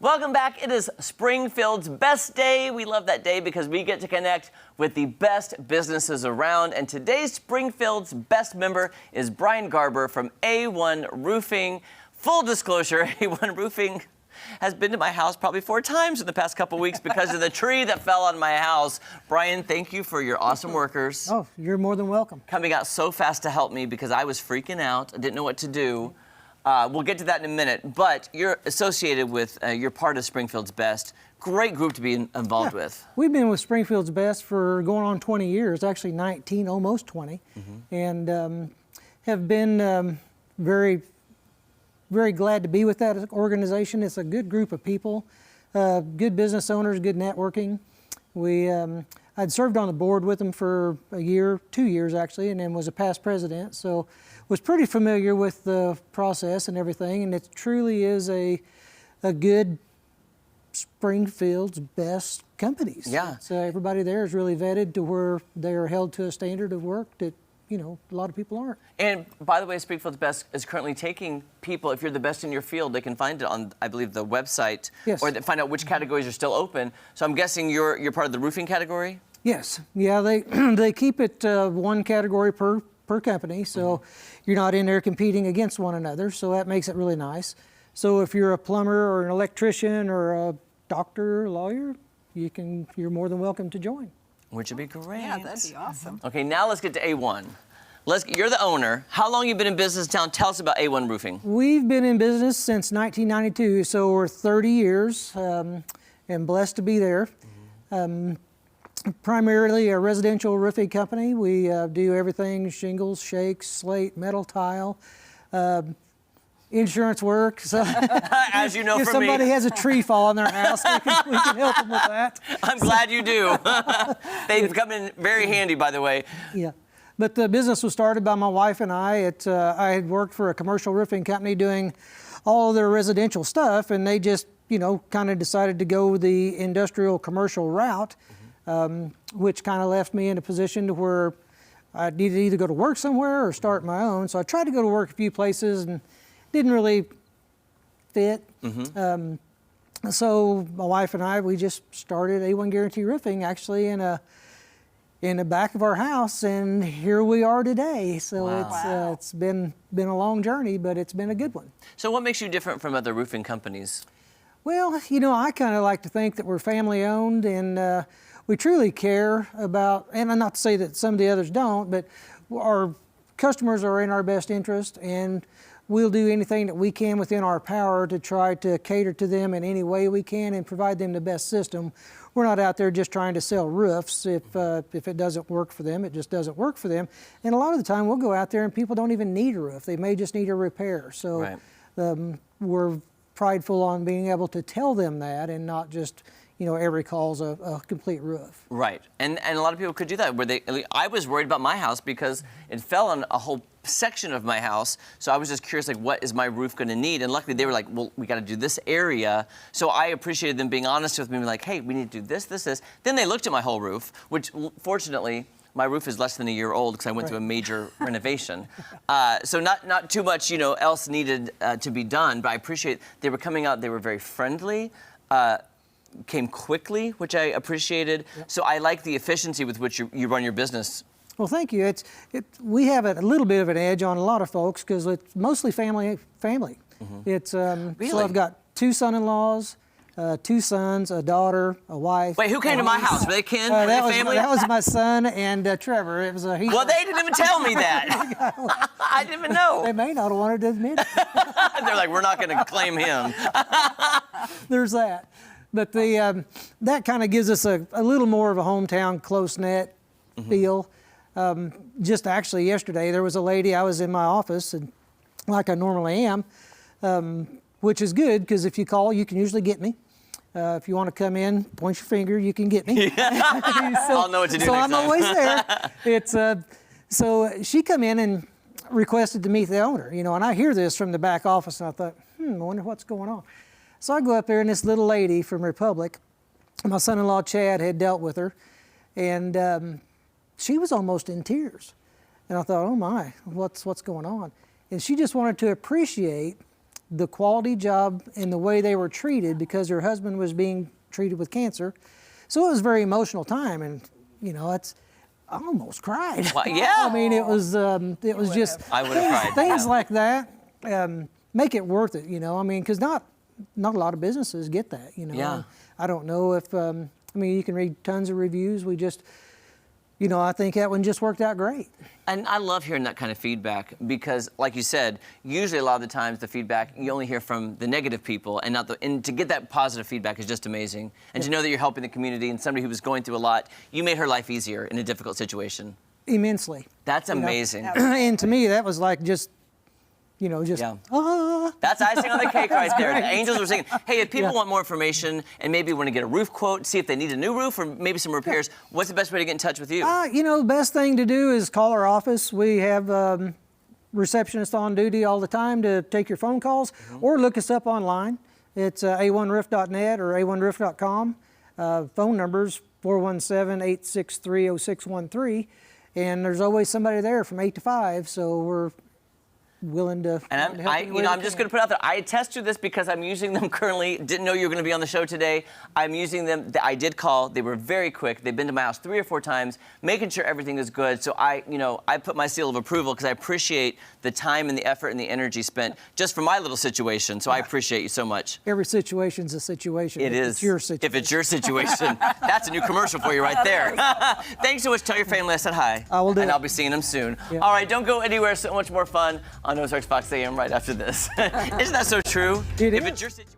Welcome back. It is Springfield's best day. We love that day because we get to connect with the best businesses around. And today's Springfield's best member is Brian Garber from A-1 Roofing. Full disclosure, A-1 Roofing has been to my house probably 4 times in the past couple weeks because of the tree that fell on my house. Brian, thank you for your awesome workers. Oh, you're more than welcome. Coming out so fast to help me because I was freaking out. I didn't know what to do. We'll get to that in a minute, but you're associated with, you're part of Springfield's Best. Great group to be involved with. We've been with Springfield's Best for going on 20 years, actually 19, almost 20, and have been very, very glad to be with that organization. It's a good group of people, good business owners, good networking. I'd served on the board with them for a year, 2 years actually, and then was a past president, so was pretty familiar with the process and everything, and it truly is a good Springfield's best companies. Yeah. So everybody there is really vetted to where they are held to a standard of work that, you know, a lot of people aren't. And by the way, Springfield's Best is currently taking people, if you're the best in your field, they can find it on, I believe, the website. Yes. Or they find out which categories are still open. So I'm guessing you're part of the roofing category? Yes. Yeah, they keep it one category per company, so you're not in there competing against one another, so that makes it really nice. So if you're a plumber or an electrician or a doctor or lawyer, you're more than welcome to join. Which would be great. Yeah, that'd be awesome. Okay, now let's get to A1. You're the owner. How long you been in business in town? Tell us about A1 Roofing. We've been in business since 1992, so we're 30 years, and blessed to be there. Primarily a residential roofing company. We do everything: shingles, shakes, slate, metal tile, insurance work. So as you know if from me. If somebody has a tree fall on their house, we can help them with that. I'm glad you do. They've come in very handy, by the way. Yeah. But the business was started by my wife and I. I had worked for a commercial roofing company doing all of their residential stuff, and they just, you know, kind of decided to go the industrial commercial route. Which kind of left me in a position to where I needed to either go to work somewhere or start my own. So I tried to go to work a few places and didn't really fit. So my wife and I, we just started A1 Guarantee Roofing actually in the back of our house, and here we are today. So wow. It's been a long journey, but it's been a good one. So what makes you different from other roofing companies? Well, you know, I kind of like to think that we're family owned, and we truly care about, and not to say that some of the others don't, but our customers are in our best interest, and we'll do anything that we can within our power to try to cater to them in any way we can and provide them the best system. We're not out there just trying to sell roofs. If it doesn't work for them, it just doesn't work for them. And a lot of the time we'll go out there and people don't even need a roof. They may just need a repair. So right. We're prideful on being able to tell them that and not just, you know, every call's a complete roof. Right, and a lot of people could do that. I was worried about my house because it fell on a whole section of my house, so I was just curious, like, what is my roof going to need? And luckily they were like, well, we got to do this area. So I appreciated them being honest with me, like, hey, we need to do this, this, this. Then they looked at my whole roof, which fortunately, my roof is less than a year old because I went through a major renovation. So not too much, you know, else needed to be done, but I appreciate they were coming out, they were very friendly, came quickly, which I appreciated. Yep. So I like the efficiency with which you run your business. Well, thank you. We have a little bit of an edge on a lot of folks because it's mostly family. It's really? So I've got 2 son-in-laws, 2 sons, a daughter, a wife. Wait, who came to my house? Were they kin? Were they family? That was my son and Trevor. It was well, they didn't even tell me that. I didn't even know. They may not have wanted to admit it. They're like, we're not going to claim him. There's that. But that kind of gives us a little more of a hometown, close-knit feel. Just actually yesterday, there was a lady, I was in my office, and like I normally am, which is good, because if you call, you can usually get me. If you want to come in, point your finger, you can get me. I'll know what to do so next I'm time. always there. So she come in and requested to meet the owner, you know, and I hear this from the back office, and I thought, I wonder what's going on. So I go up there, and this little lady from Republic, my son-in-law Chad had dealt with her, and she was almost in tears. And I thought, oh my, what's going on? And she just wanted to appreciate the quality job and the way they were treated because her husband was being treated with cancer. So it was a very emotional time, and you know, I almost cried. Well, yeah. I mean, it was just I would have cried. things Yeah. like that make it worth it. You know, I mean, because not a lot of businesses get that. You know, Yeah. I don't know if I mean, you can read tons of reviews. We just, you know, I think that one just worked out great. And I love hearing that kind of feedback because, like you said, usually a lot of the times the feedback you only hear from the negative people, and and to get that positive feedback is just amazing. And to know that you're helping the community and somebody who was going through a lot, you made her life easier in a difficult situation. Immensely. That's You know? amazing. And to me, that was like just, you know, just Yeah. ah. That's icing on the cake right there. The angels were singing. Hey, if people Yeah. want more information and maybe want to get a roof quote, see if they need a new roof or maybe some repairs, what's the best way to get in touch with you? You know, the best thing to do is call our office. We have receptionists on duty all the time to take your phone calls, or look us up online. It's a1roof.net or a1roof.com. Phone numbers 417-863-0613, and there's always somebody there from 8 to 5. So we're willing to. And I'm just going to put out there, I attest to this because I'm using them currently. Didn't know you were going to be on the show today. I'm using them. I did call. They were very quick. They've been to my house 3 or 4 times, making sure everything is good. So I put my seal of approval because I appreciate the time and the effort and the energy spent just for my little situation. So I appreciate you so much. Every situation's a situation. It if is. It's your situation. If it's your situation, that's a new commercial for you right there. Thanks so much. Tell your family I said hi. I will do. And I'll be seeing them soon. Yeah. All right, don't go anywhere. So much more fun on Ozarks Fox AM right after this. Isn't that so true? It If is. it's your situation.